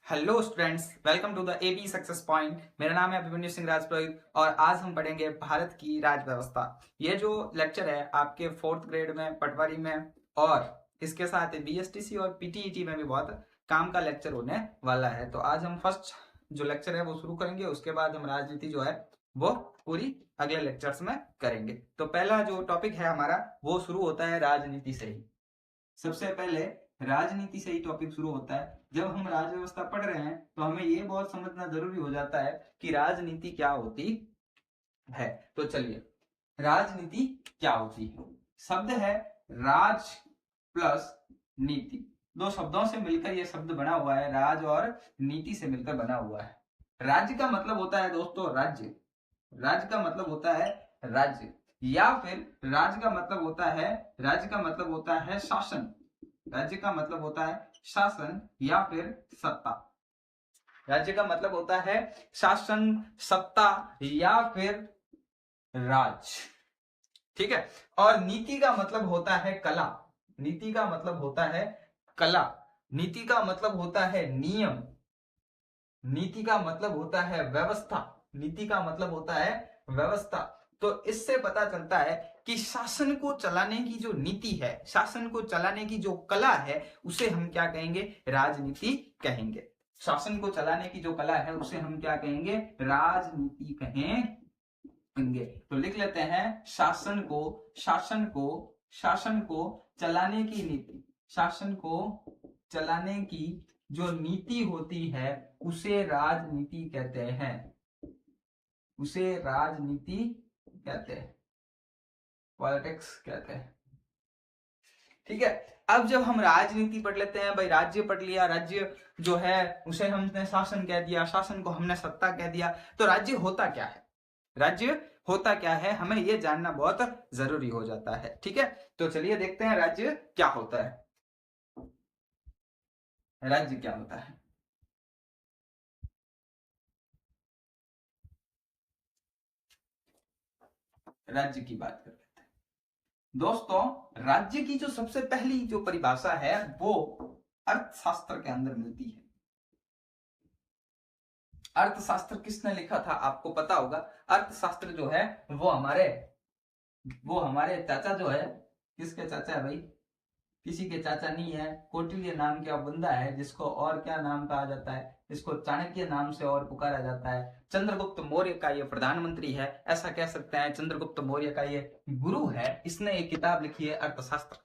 Hello students, welcome to the AB success point. मेरा नाम है अभिमन्यु सिंह राजपुरोहित और आज हम पढ़ेंगे भारत की राज्य व्यवस्था। ये जो लेक्चर है आपके 4th ग्रेड में, पटवारी में और इसके साथ बीएसटीसी और पीटीईटी में भी बहुत काम का लेक्चर होने वाला है। तो आज हम फर्स्ट जो लेक्चर है वो शुरू करेंगे, उसके बाद हम राजनीति जो है वो पूरी अगले लेक्चर्स में करेंगे। तो पहला जो टॉपिक है हमारा वो शुरू होता है राजनीति से ही। सबसे पहले राजनीति से ही टॉपिक शुरू होता है। जब हम राज्य व्यवस्था पढ़ रहे हैं तो हमें ये बहुत समझना जरूरी हो जाता है कि राजनीति क्या होती है। तो चलिए, राजनीति क्या होती है। शब्द है राज प्लस नीति। दो शब्दों से मिलकर यह शब्द बना हुआ है, राज और नीति से मिलकर बना हुआ है। राज्य का मतलब होता है दोस्तों राज्य, राज्य का मतलब होता है राज्य, या फिर राज्य का मतलब होता है शासन। राज्य का मतलब होता है शासन या फिर सत्ता। राज्य का मतलब होता है शासन, सत्ता या फिर राज। ठीक है। और नीति का मतलब होता है कला। नीति का मतलब होता है कला। नीति का मतलब होता है नियम। नीति का मतलब होता है व्यवस्था। नीति का मतलब होता है व्यवस्था। तो इससे पता चलता है कि शासन को चलाने की जो नीति है, शासन को चलाने की जो कला है, उसे हम क्या कहेंगे? राजनीति कहेंगे। शासन को चलाने की जो कला है उसे हम क्या कहेंगे? राजनीति कहेंगे। तो लिख लेते हैं, शासन को चलाने की नीति, शासन को चलाने की जो नीति होती है उसे राजनीति कहते हैं, उसे राजनीति कहते हैं, पॉलिटिक्स कहते हैं। ठीक है। अब जब हम राजनीति पढ़ लेते हैं, भाई राज्य पढ़ लिया, राज्य जो है उसे हमने शासन कह दिया, शासन को हमने सत्ता कह दिया, तो राज्य होता क्या है? राज्य होता क्या है, हमें यह जानना बहुत जरूरी हो जाता है। ठीक है, तो चलिए देखते हैं राज्य क्या होता है। राज्य क्या होता है? राज्य की बात कर लेते हैं दोस्तों। राज्य की जो सबसे पहली जो परिभाषा है वो अर्थशास्त्र के अंदर मिलती है। अर्थशास्त्र किसने लिखा था आपको पता होगा। अर्थशास्त्र जो है वो हमारे चाचा जो है, किसके चाचा है भाई? किसी के चाचा नहीं है, कौटिल्य नाम का बंदा है, जिसको और क्या नाम कहा जाता है? इसको चाणक्य नाम से और पुकारा जाता है। चंद्रगुप्त मौर्य का ये प्रधानमंत्री है, ऐसा कह सकते हैं। चंद्रगुप्त मौर्य का ये गुरु है। इसने एक किताब लिखी है अर्थशास्त्र।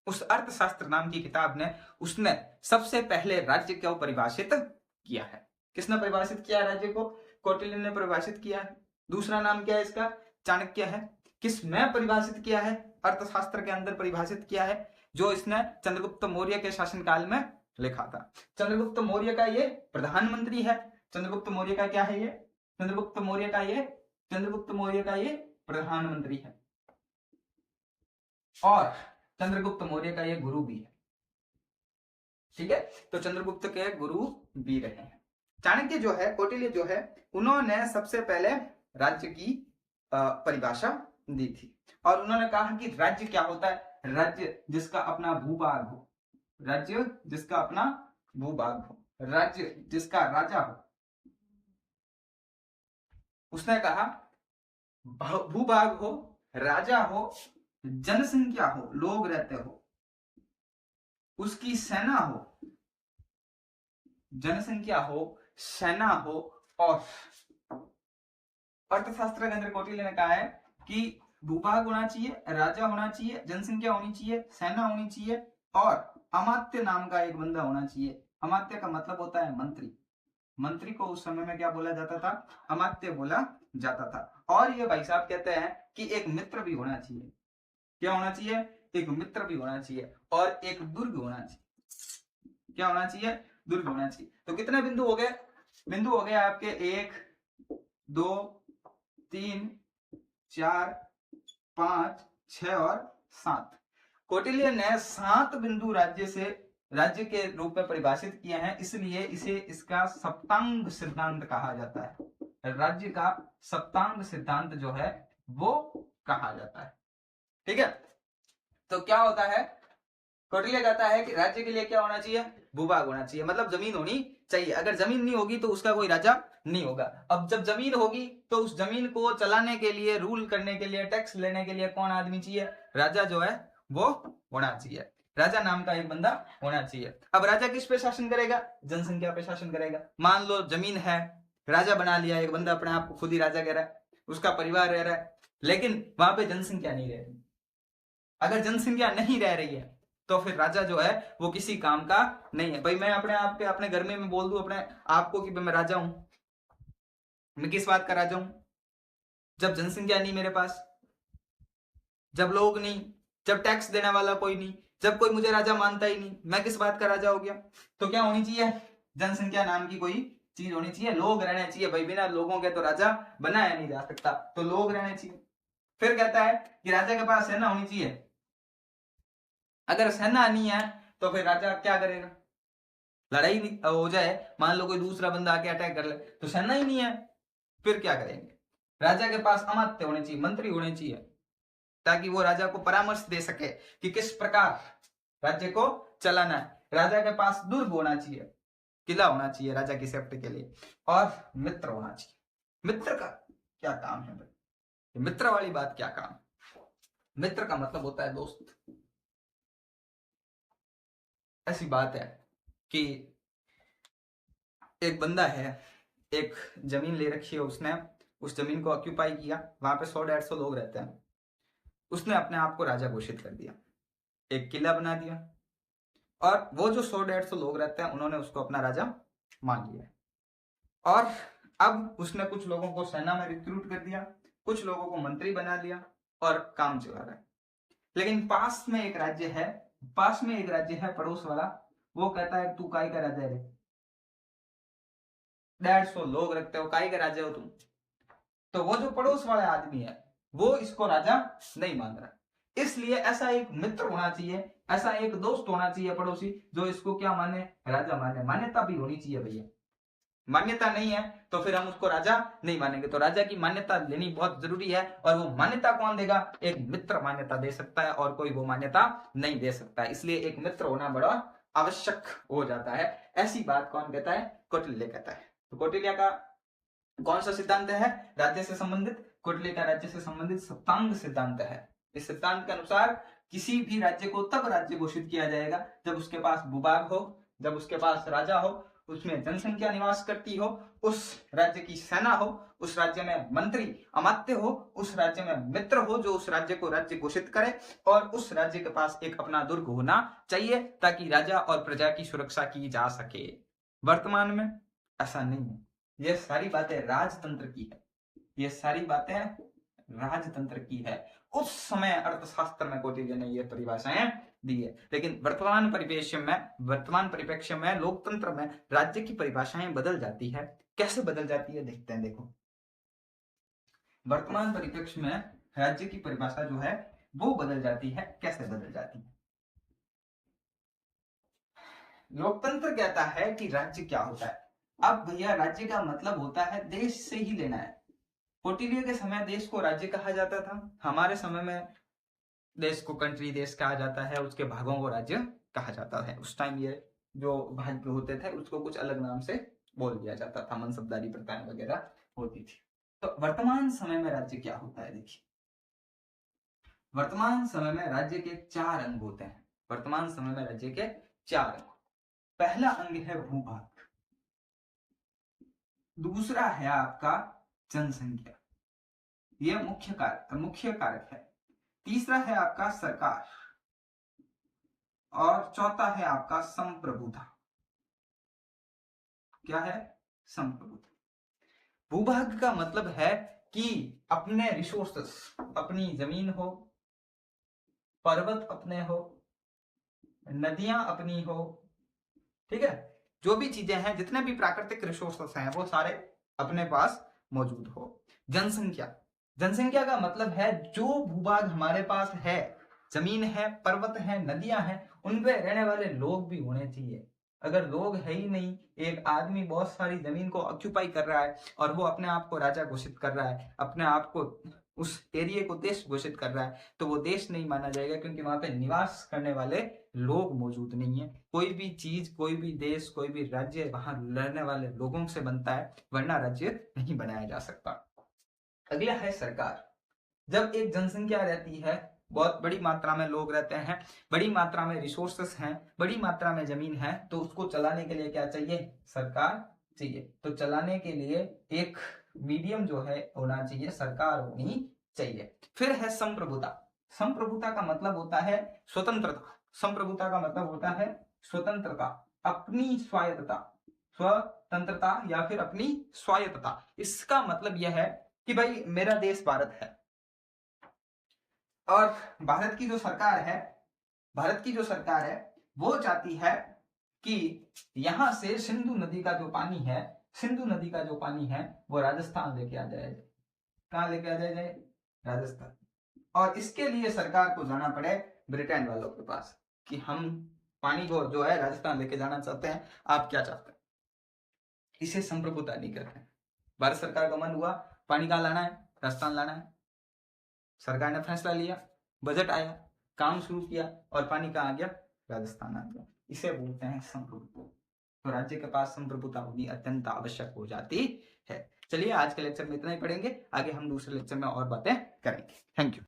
उस अर्थशास्त्र नाम की किताब ने उसने सबसे पहले राज्य को परिभाषित किया है। किसने परिभाषित किया राज्य को? कौटिल्य ने परिभाषित किया है। दूसरा नाम क्या है इसका? चाणक्य है। किसने परिभाषित किया है? अर्थशास्त्र के अंदर परिभाषित किया है, जो इसने चंद्रगुप्त मौर्य के शासनकाल में लिखा था। चंद्रगुप्त मौर्य का ये प्रधानमंत्री है। चंद्रगुप्त मौर्य का क्या है ये? चंद्रगुप्त मौर्य का ये प्रधानमंत्री है और चंद्रगुप्त मौर्य का ये गुरु भी है। ठीक है, तो चंद्रगुप्त के गुरु भी रहे हैं। चाणक्य जो है, कौटिल्य जो है, उन्होंने सबसे पहले राज्य की परिभाषा दी थी और उन्होंने कहा कि राज्य क्या होता है? राज्य जिसका अपना भूभाग हो, राज्य जिसका अपना भूभाग हो, राज्य जिसका राजा हो। उसने कहा भूभाग हो, राजा हो, जनसंख्या हो, लोग रहते हो, उसकी सेना हो, जनसंख्या हो, सेना हो, और अर्थशास्त्र के अंदर कौटिल्य ने कहा है कि भूभाग होना चाहिए, राजा होना चाहिए, जनसंख्या होनी चाहिए, सेना होनी चाहिए और अमात्य नाम का एक बंदा होना चाहिए। अमात्य का मतलब होता है मंत्री। मंत्री को उस समय में क्या बोला जाता था? अमात्य बोला जाता था। और ये भाई साहब कहते हैं कि एक मित्र भी होना चाहिए। क्या होना चाहिए? एक मित्र भी होना चाहिए और एक दुर्ग होना चाहिए। क्या होना चाहिए? दुर्ग होना चाहिए। तो कितने बिंदु हो गए? बिंदु हो गए आपके 1 2 3 4 5 6 और 7। कौटिल्य ने 7 बिंदु राज्य के रूप में परिभाषित किए हैं, इसलिए इसे इसका सप्तांग सिद्धांत कहा जाता है। राज्य का सप्तांग सिद्धांत जो है वो कहा जाता है। ठीक है, तो क्या होता है? कौटिल्य कहता है कि राज्य के लिए क्या होना चाहिए, भूभाग होना चाहिए, मतलब जमीन होनी चाहिए। अगर जमीन नहीं होगी तो उसका कोई राजा नहीं होगा। अब जब जमीन होगी तो उस जमीन को चलाने के लिए, रूल करने के लिए, टैक्स लेने के लिए कौन आदमी चाहिए, राजा जो है वो होना चाहिए। राजा नाम का एक बंदा होना चाहिए। अब राजा किस पे शासन करेगा, जनसंख्या पे शासन करेगा। मान लो जमीन है, राजा बना लिया एक बंदा, अपने आप को खुद ही राजा कह रहा है, उसका परिवार रह रहा है, लेकिन वहां पे जनसंख्या नहीं रह रही। अगर जनसंख्या नहीं रह रही है तो फिर राजा जो है वो किसी काम का नहीं है। भाई मैं अपने आप के अपने घर में बोल दूं अपने आपको कि मैं राजा हूं, मैं किस बात का राजा हूं, जब जनसंख्या नहीं मेरे पास, जब लोग नहीं, जब टैक्स देने वाला कोई नहीं, जब कोई मुझे राजा मानता ही नहीं, मैं किस बात का राजा हो गया। तो क्या होनी चाहिए, जनसंख्या नाम की कोई चीज होनी चाहिए, लोग रहने चाहिए भाई, बिना लोगों के तो राजा बनाया नहीं जा सकता, तो लोग रहने चाहिए। फिर कहता है कि राजा के पास सेना होनी चाहिए। अगर सेना नहीं है तो फिर राजा क्या करेगा, लड़ाई हो जाए, मान लो कोई दूसरा बंदा आके अटैक कर ले, तो सेना ही नहीं है, फिर क्या करेंगे। राजा के पास अमात्य होने चाहिए, मंत्री होने चाहिए, ताकि वो राजा को परामर्श दे सके कि किस प्रकार राज्य को चलाना है। राजा के पास दुर्ग होना चाहिए, किला होना चाहिए राजा की सेफ्टी के लिए, और मित्र होना चाहिए। मित्र का क्या काम है भाई, मित्र वाली बात क्या काम, मित्र का मतलब होता है दोस्त। ऐसी बात है कि एक बंदा है, एक जमीन ले रखी है उसने, उस जमीन को ऑक्यूपाई किया, वहां पे 100-150 लोग रहते हैं, उसने अपने आप को राजा घोषित कर दिया, एक किला बना दिया, और वो जो 100-150 लोग रहते हैं उन्होंने उसको अपना राजा मान लिया। और अब उसने कुछ लोगों को सेना में रिक्रूट कर दिया, कुछ लोगों को मंत्री बना लिया और काम चला रहा है। लेकिन पास में एक राज्य है, पास में एक राज्य है पड़ोस वाला, वो कहता है तू काय का राजा है, 150 लोग रखते हो, काय का राजा हो तुम। तो वो जो पड़ोस वाला आदमी है वो इसको राजा नहीं मान रहा, इसलिए ऐसा एक मित्र होना चाहिए, ऐसा एक दोस्त होना चाहिए पड़ोसी, जो इसको क्या माने, राजा माने। मान्यता भी होनी चाहिए भैया, मान्यता नहीं है तो फिर हम उसको राजा नहीं मानेंगे। तो राजा की मान्यता लेनी बहुत जरूरी है, और वो मान्यता कौन देगा, एक मित्र मान्यता दे सकता है, और कोई वो मान्यता नहीं दे सकता, इसलिए एक मित्र होना बड़ा आवश्यक हो जाता है। ऐसी बात कौन कहता है, कौटिल्य कहता है। तो कौटिल्य का कौन सा सिद्धांत है राज्य से संबंधित, कौटिल्य का राज्य से संबंधित सप्तांग सिद्धांत है। इस सिद्धांत के अनुसार किसी भी राज्य को तब राज्य घोषित किया जाएगा जब उसके पास भूभाग हो, जब उसके पास राजा हो, उसमें जनसंख्या निवास करती हो, उस राज्य की सेना हो, उस राज्य में मंत्री अमात्य हो, उस राज्य में मित्र हो जो उस राज्य को राज्य घोषित करे, और उस राज्य के पास एक अपना दुर्ग होना चाहिए ताकि राजा और प्रजा की सुरक्षा की जा सके। वर्तमान में ऐसा नहीं है। ये सारी बातें राजतंत्र की है, ये सारी बातें राजतंत्र की है। उस समय अर्थशास्त्र में कौटिल्य ने ये परिभाषाएं दी है, लेकिन वर्तमान परिप्रेक्ष्य में लोकतंत्र में राज्य की परिभाषाएं बदल जाती है। कैसे बदल जाती है देखते हैं। देखो, वर्तमान परिप्रेक्ष्य में राज्य की परिभाषा जो है वो बदल जाती है। कैसे बदल जाती है, लोकतंत्र कहता है कि राज्य क्या होता है। अब भैया राज्य का मतलब होता है देश से ही लेना है। कौटिल्य के समय देश को राज्य कहा जाता था, हमारे समय में देश को कंट्री देश कहा जाता है, उसके भागों को राज्य कहा जाता है। उस टाइम ये जो भाग होते थे उसको कुछ अलग नाम से बोल दिया जाता था, मनसबदारी प्रथाएं वगैरह होती थी। तो वर्तमान समय में राज्य क्या होता है, देखिए वर्तमान समय में राज्य के 4 अंग होते हैं। वर्तमान समय में राज्य के 4 अंग, पहला अंग है भूभाग, दूसरा है आपका जनसंख्या, यह मुख्य कारक है, तीसरा है आपका सरकार, और चौथा है आपका संप्रभुता। क्या है, संप्रभुता। भूभाग का मतलब है कि अपने रिसोर्सेस, अपनी जमीन हो, पर्वत अपने हो, नदियां अपनी हो, ठीक है, जो भी चीजें हैं, जितने भी प्राकृतिक रिसोर्सेस हैं वो सारे अपने पास मौजूद हो। जनसंख्या, जनसंख्या का मतलब है जो भूभाग हमारे पास है, जमीन है, पर्वत है, नदियां हैं, उनपे रहने वाले लोग भी होने चाहिए। अगर लोग है ही नहीं, एक आदमी बहुत सारी जमीन को ऑक्यूपाई कर रहा है और वो अपने आप को राजा घोषित कर रहा है, अपने आप को उस एरिया को देश घोषित कर रहा है, तो वो देश नहीं माना जाएगा, क्योंकि वहां पे निवास करने वाले लोग मौजूद नहीं है। कोई भी चीज, कोई भी देश, कोई भी राज्य वहां रहने वाले लोगों से बनता है, वरना राज्य नहीं बनाया जा सकता। अगला है सरकार। जब एक जनसंख्या रहती है, बहुत बड़ी मात्रा में लोग रहते हैं, बड़ी मात्रा में रिसोर्सेस हैं, बड़ी मात्रा में जमीन है, तो उसको चलाने के लिए क्या चाहिए? सरकार चाहिए। तो चलाने के लिए एक मीडियम जो है होना चाहिए, सरकार होनी चाहिए। फिर है संप्रभुता। संप्रभुता का मतलब होता है स्वतंत्रता। संप्रभुता का मतलब होता है स्वतंत्रता, अपनी स्वायत्तता। स्वतंत्रता या फिर अपनी स्वायत्तता। इसका मतलब यह है कि भाई मेरा देश भारत है, और भारत की जो सरकार है, भारत की जो सरकार है वो चाहती है कि यहां से सिंधु नदी का जो पानी है, सिंधु नदी का जो पानी है वो राजस्थान लेके आ जाए। कहां लेके आ जाए? राजस्थान। और इसके लिए सरकार को जाना पड़े ब्रिटेन वालों के पास कि हम पानी को जो है राजस्थान लेके जाना चाहते हैं, आप क्या चाहते हैं? इसे संप्रभुता नहीं कहते हैं। भारत सरकार का मन हुआ पानी कहां लाना है? राजस्थान लाना है। सरकार ने फैसला लिया, बजट आया, काम शुरू किया, और पानी कहां आ गया? राजस्थान आ गया। इसे बोलते हैं संप्रभुता। तो राज्य के पास संप्रभुता होनी अत्यंत आवश्यक हो जाती है। चलिए आज के लेक्चर में इतना ही पढ़ेंगे, आगे हम दूसरे लेक्चर में और बातें करेंगे। Thank you.